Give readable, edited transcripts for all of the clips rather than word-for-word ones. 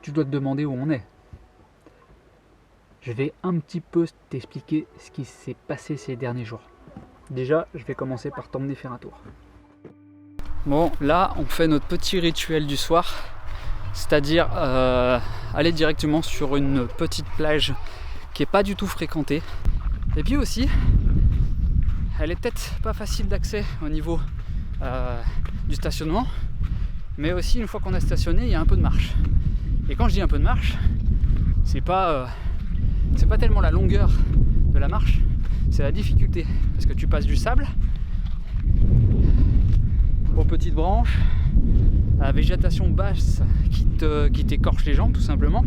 tu dois te demander où on est. Je vais un petit peu t'expliquer ce qui s'est passé ces derniers jours. Déjà, je vais commencer par t'emmener faire un tour. Bon, là, on fait notre petit rituel du soir, c'est-à-dire aller directement sur une petite plage qui n'est pas du tout fréquentée. Et puis aussi, elle est peut-être pas facile d'accès au niveau du stationnement, mais aussi une fois qu'on a stationné, il y a un peu de marche. Et quand je dis un peu de marche, c'est pas tellement la longueur de la marche, c'est la difficulté, parce que tu passes du sable aux petites branches, à la végétation basse qui t'écorche les jambes tout simplement.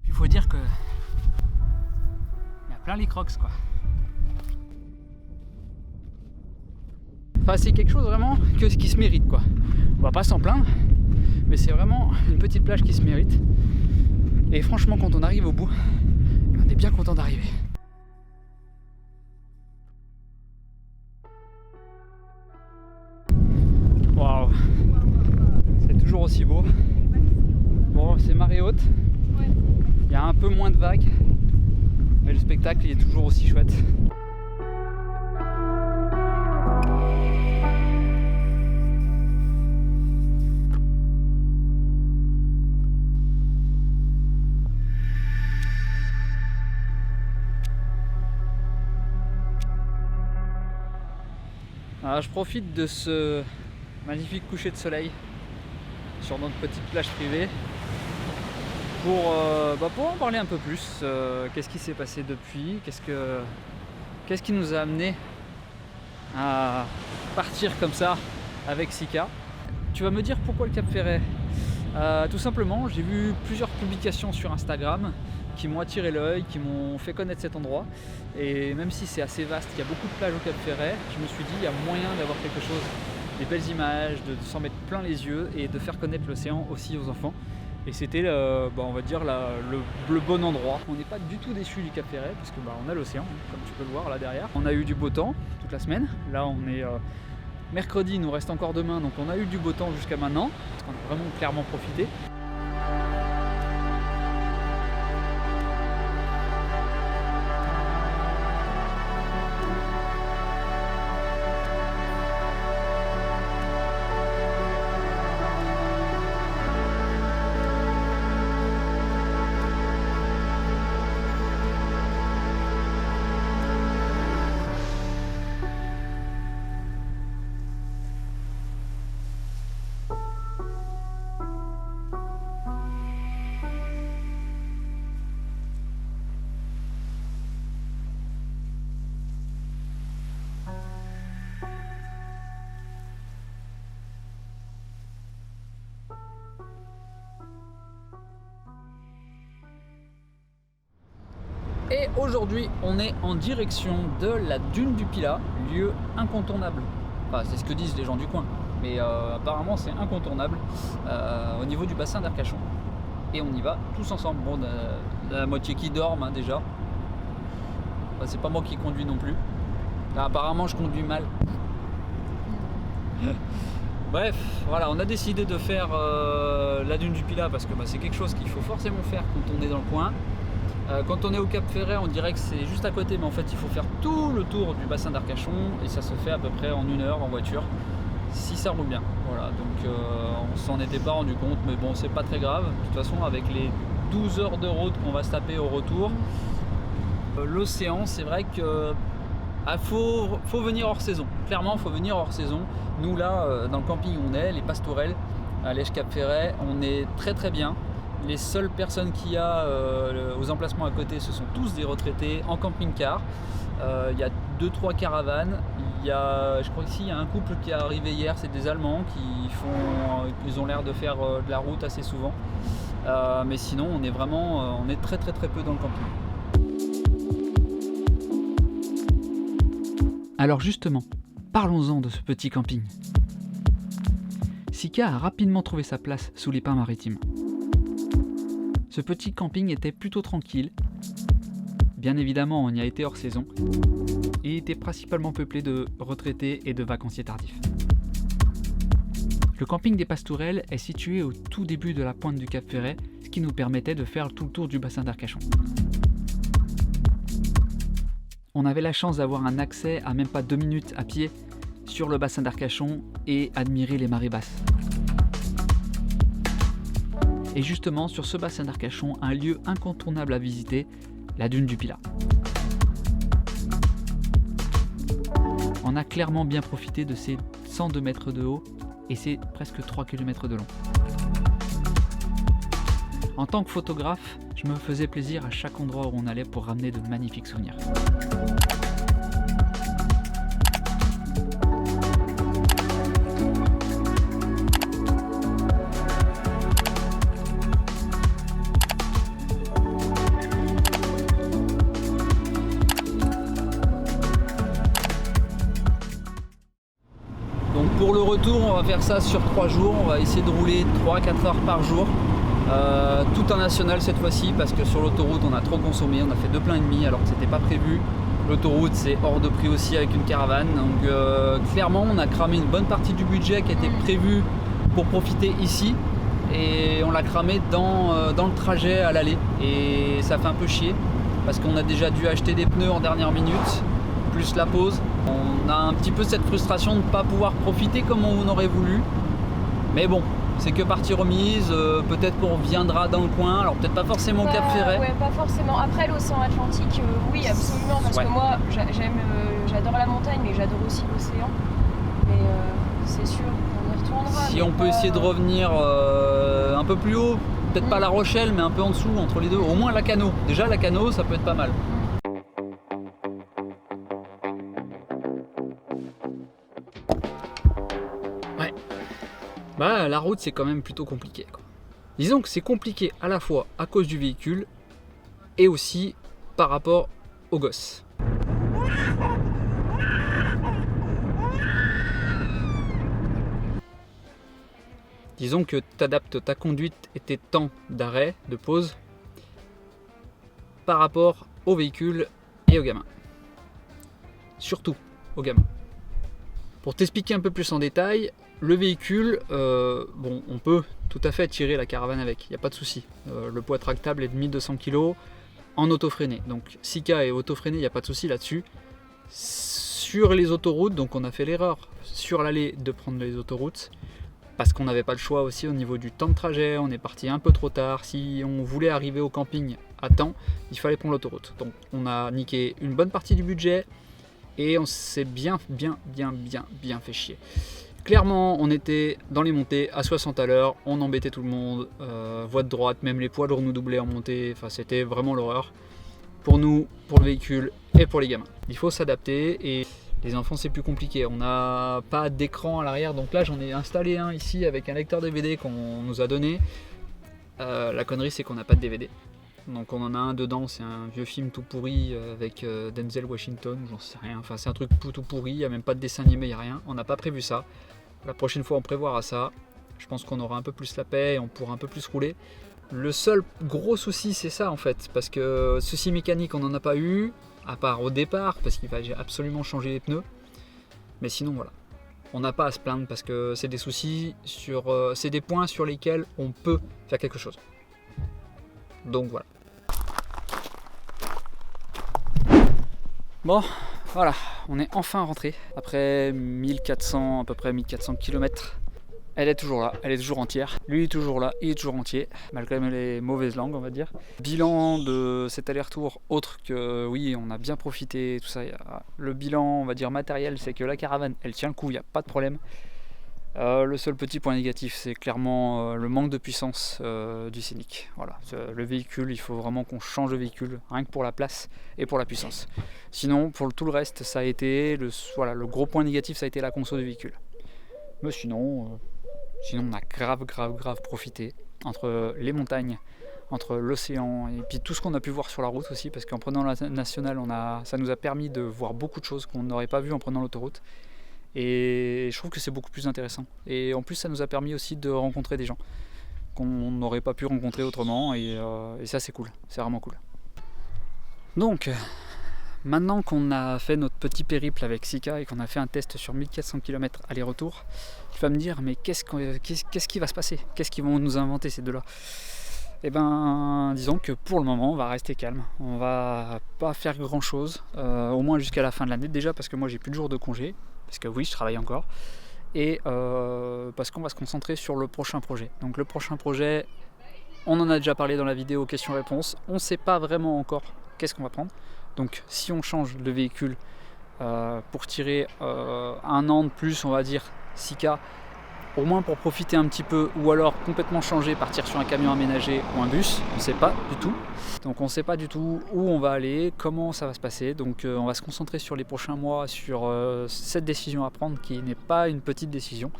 Il faut dire que il y a plein les crocs quoi. Enfin, c'est quelque chose vraiment qui se mérite quoi. On va pas s'en plaindre, mais c'est vraiment une petite plage qui se mérite. Et franchement, quand on arrive au bout, on est bien content d'arriver. Waouh, c'est toujours aussi beau. Bon, c'est marée haute. Il y a un peu moins de vagues, mais le spectacle il est toujours aussi chouette. Alors, je profite de ce magnifique coucher de soleil sur notre petite plage privée pour en parler un peu plus. Qu'est-ce qui s'est passé depuis, qu'est-ce qui nous a amené à partir comme ça avec Sika. Tu vas me dire pourquoi le Cap Ferret. Tout simplement, j'ai vu plusieurs publications sur Instagram qui m'ont attiré l'œil, qui m'ont fait connaître cet endroit. Et même si c'est assez vaste, il y a beaucoup de plages au Cap Ferret, je me suis dit il y a moyen d'avoir quelque chose, des belles images, de s'en mettre plein les yeux et de faire connaître l'océan aussi aux enfants. Et c'était on va dire le bon endroit. On n'est pas du tout déçu du Cap Ferret parce que on a l'océan, comme tu peux le voir là derrière. On a eu du beau temps toute la semaine. Là on est mercredi, il nous reste encore demain, donc on a eu du beau temps jusqu'à maintenant, parce qu'on a vraiment clairement profité. Et aujourd'hui, on est en direction de la dune du Pilat, lieu incontournable. Enfin, c'est ce que disent les gens du coin, mais apparemment c'est incontournable au niveau du bassin d'Arcachon. Et on y va tous ensemble. Bon, la moitié qui dorment hein, déjà. Enfin, c'est pas moi qui conduis non plus. Là, apparemment, je conduis mal. Bref, voilà, on a décidé de faire la dune du Pilat parce que c'est quelque chose qu'il faut forcément faire quand on est dans le coin. Quand on est au Cap Ferret, on dirait que c'est juste à côté, mais en fait il faut faire tout le tour du bassin d'Arcachon et ça se fait à peu près en 1 heure en voiture, si ça roule bien. Voilà, donc on s'en était pas rendu compte, mais bon, c'est pas très grave. De toute façon, avec les 12 heures de route qu'on va se taper au retour, l'océan, c'est vrai que faut venir hors saison. Clairement, il faut venir hors saison. Nous là, dans le camping où on est, les Pastourelles, à l'Èche Cap Ferret, on est très très bien. Les seules personnes qu'il y a aux emplacements à côté, ce sont tous des retraités en camping-car. Il y a 2-3 caravanes. Je crois qu'ici, il y a un couple qui est arrivé hier, c'est des Allemands ils ont l'air de faire de la route assez souvent. Mais sinon, on est très très très peu dans le camping. Alors justement, parlons-en de ce petit camping. Sika a rapidement trouvé sa place sous les pins maritimes. Ce petit camping était plutôt tranquille. Bien évidemment, on y a été hors saison. Et était principalement peuplé de retraités et de vacanciers tardifs. Le camping des Pastourelles est situé au tout début de la pointe du Cap Ferret, ce qui nous permettait de faire tout le tour du bassin d'Arcachon. On avait la chance d'avoir un accès à même pas 2 minutes à pied sur le bassin d'Arcachon et admirer les marées basses. Et justement, sur ce bassin d'Arcachon, un lieu incontournable à visiter, la dune du Pilat. On a clairement bien profité de ces 102 mètres de haut et c'est presque 3 km de long. En tant que photographe, je me faisais plaisir à chaque endroit où on allait pour ramener de magnifiques souvenirs. Donc pour le retour, on va faire ça sur 3 jours. On va essayer de rouler 3-4 heures par jour. Tout en national cette fois-ci parce que sur l'autoroute on a trop consommé. On a fait 2 pleins et demi alors que c'était pas prévu. L'autoroute c'est hors de prix aussi avec une caravane. Donc clairement on a cramé une bonne partie du budget qui était prévu pour profiter ici. Et on l'a cramé dans le trajet à l'aller. Et ça fait un peu chier parce qu'on a déjà dû acheter des pneus en dernière minute. Plus la pause. On a un petit peu cette frustration de ne pas pouvoir profiter comme on aurait voulu. Mais bon, c'est que partie remise. Peut-être qu'on reviendra dans le coin. Alors peut-être pas forcément au Cap Ferret. Ouais, pas forcément. Après l'océan Atlantique, oui, absolument. Parce que moi, j'adore la montagne, mais j'adore aussi l'océan. Mais c'est sûr, on y retournera. Si on peut essayer de revenir un peu plus haut, peut-être pas La Rochelle, mais un peu en dessous, entre les deux. Au moins Lacanau. Déjà Lacanau, ça peut être pas mal. Bah, la route c'est quand même plutôt compliqué, quoi. Disons que c'est compliqué à la fois à cause du véhicule et aussi par rapport aux gosses. Disons que tu adaptes ta conduite et tes temps d'arrêt, de pause par rapport au véhicule et aux gamins. Surtout aux gamins. Pour t'expliquer un peu plus en détail, le véhicule, bon, on peut tout à fait tirer la caravane avec, il n'y a pas de souci. Le poids tractable est de 1200 kg en auto-freiné. Donc Sika est auto-freiné, il n'y a pas de souci là-dessus. Sur les autoroutes, donc on a fait l'erreur sur l'allée de prendre les autoroutes parce qu'on n'avait pas le choix aussi au niveau du temps de trajet, on est parti un peu trop tard. Si on voulait arriver au camping à temps, il fallait prendre l'autoroute. Donc on a niqué une bonne partie du budget et on s'est bien fait chier. Clairement, on était dans les montées à 60 à l'heure, on embêtait tout le monde, voie de droite, même les poids lourds nous doublaient en montée, enfin c'était vraiment l'horreur. Pour nous, pour le véhicule et pour les gamins. Il faut s'adapter et les enfants c'est plus compliqué, on n'a pas d'écran à l'arrière, donc là j'en ai installé un ici avec un lecteur DVD qu'on nous a donné. La connerie c'est qu'on n'a pas de DVD. Donc on en a un dedans, c'est un vieux film tout pourri avec Denzel Washington, j'en sais rien, enfin c'est un truc tout pourri, il n'y a même pas de dessin animé, il n'y a rien, on n'a pas prévu ça. La prochaine fois on prévoira ça, je pense qu'on aura un peu plus la paix et on pourra un peu plus rouler. Le seul gros souci c'est ça en fait, parce que souci mécanique on n'en a pas eu, à part au départ, parce qu'il va absolument changer les pneus, mais sinon voilà. On n'a pas à se plaindre parce que c'est des soucis, c'est des points sur lesquels on peut faire quelque chose. Donc voilà. Bon, voilà, on est enfin rentré après 1400, à peu près 1400 km. Elle est toujours là, elle est toujours entière. Lui est toujours là, il est toujours entier, malgré les mauvaises langues, on va dire. Bilan de cet aller-retour, autre que oui, on a bien profité, tout ça. Le bilan, on va dire matériel, c'est que la caravane, elle tient le coup, il n'y a pas de problème. Le seul petit point négatif, c'est clairement le manque de puissance du Scénic. Voilà, le véhicule, il faut vraiment qu'on change de véhicule, rien que pour la place et pour la puissance. Sinon, pour tout le reste, ça a été le gros point négatif, ça a été la conso du véhicule. Mais sinon, on a grave profité entre les montagnes, entre l'océan et puis tout ce qu'on a pu voir sur la route aussi, parce qu'en prenant la nationale, ça nous a permis de voir beaucoup de choses qu'on n'aurait pas vues en prenant l'autoroute. Et je trouve que c'est beaucoup plus intéressant. Et en plus, ça nous a permis aussi de rencontrer des gens qu'on n'aurait pas pu rencontrer autrement. Et ça, c'est cool. C'est vraiment cool. Donc, maintenant qu'on a fait notre petit périple avec Sika et qu'on a fait un test sur 1400 km aller-retour, tu vas me dire mais qu'est-ce qui va se passer? Qu'est-ce qu'ils vont nous inventer ces deux-là? Eh ben, disons que pour le moment, on va rester calme. On va pas faire grand-chose, au moins jusqu'à la fin de l'année. Déjà parce que moi, j'ai plus de jours de congé, parce que oui, je travaille encore, et parce qu'on va se concentrer sur le prochain projet. Donc le prochain projet, on en a déjà parlé dans la vidéo questions-réponses. On ne sait pas vraiment encore qu'est-ce qu'on va prendre. Donc si on change de véhicule pour tirer 1 an de plus, on va dire 6K, au moins pour profiter un petit peu, ou alors complètement changer, partir sur un camion aménagé ou un bus, on ne sait pas du tout. Donc on ne sait pas du tout où on va aller, comment ça va se passer. Donc on va se concentrer sur les prochains mois sur cette décision à prendre qui n'est pas une petite décision.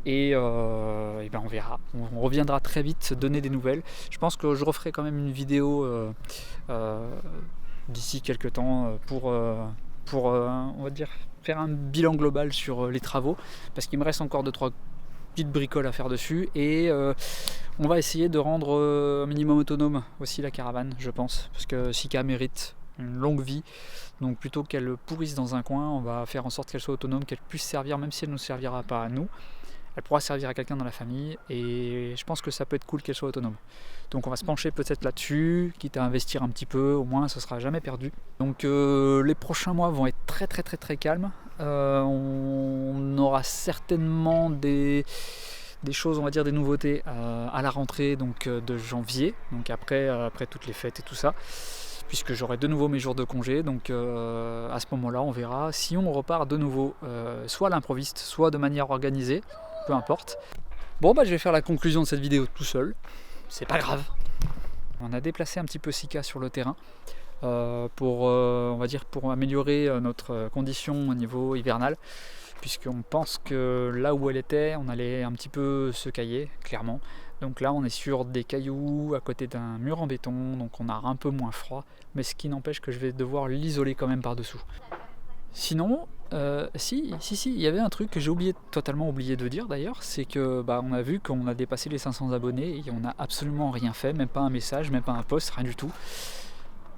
Et ben on verra, on reviendra très vite se donner des nouvelles. Je pense que je referai quand même une vidéo d'ici quelques temps pour on va dire faire un bilan global sur les travaux, parce qu'il me reste encore 2-3 petites bricoles à faire dessus, et on va essayer de rendre un minimum autonome aussi la caravane, je pense, parce que Sika mérite une longue vie, donc plutôt qu'elle pourrisse dans un coin, on va faire en sorte qu'elle soit autonome, qu'elle puisse servir, même si elle ne nous servira pas à nous, elle pourra servir à quelqu'un dans la famille, et je pense que ça peut être cool qu'elle soit autonome. Donc on va se pencher peut-être là-dessus, quitte à investir un petit peu, au moins ce sera jamais perdu. Donc les prochains mois vont être très calmes. On aura certainement des choses, on va dire des nouveautés à la rentrée donc, de janvier, donc après toutes les fêtes et tout ça, puisque j'aurai de nouveau mes jours de congé, donc à ce moment-là on verra si on repart de nouveau, soit à l'improviste, soit de manière organisée, peu importe. Bon bah je vais faire la conclusion de cette vidéo tout seul, c'est pas grave. On a déplacé un petit peu Sika sur le terrain on va dire pour améliorer notre condition au niveau hivernal, puisqu'on pense que là où elle était, on allait un petit peu se cailler, clairement. Donc là on est sur des cailloux à côté d'un mur en béton, donc on a un peu moins froid, mais ce qui n'empêche que je vais devoir l'isoler quand même par-dessous. Sinon, si, il y avait un truc que j'ai totalement oublié de dire d'ailleurs, c'est que on a vu qu'on a dépassé les 500 abonnés et on n'a absolument rien fait, même pas un message, même pas un post, rien du tout.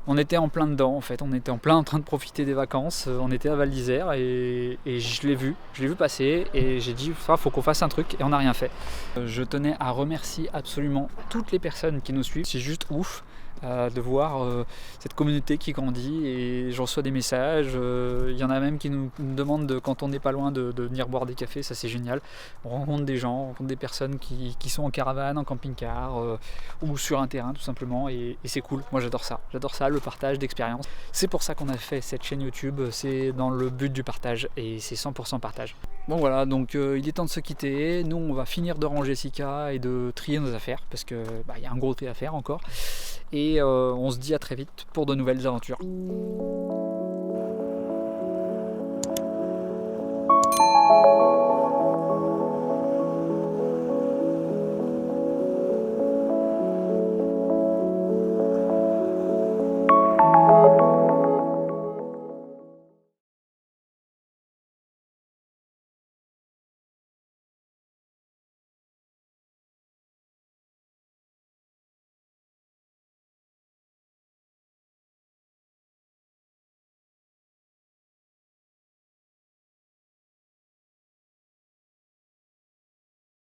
On était en plein dedans en fait, on était en plein en train de profiter des vacances, on était à Val d'Isère et je l'ai vu passer et j'ai dit faut qu'on fasse un truc et on n'a rien fait. Je tenais à remercier absolument toutes les personnes qui nous suivent, c'est juste ouf de voir cette communauté qui grandit, et je reçois des messages, il y en a même qui nous demandent quand on n'est pas loin de venir boire des cafés, ça c'est génial. On rencontre des gens, on rencontre des personnes qui sont en caravane, en camping-car ou sur un terrain tout simplement, et c'est cool, moi j'adore ça, le partage d'expérience. C'est pour ça qu'on a fait cette chaîne YouTube, c'est dans le but du partage et c'est 100% partage. Bon voilà, donc il est temps de se quitter, nous on va finir de ranger Sika et de trier nos affaires parce que y a un gros tri à faire encore, et on se dit à très vite pour de nouvelles aventures.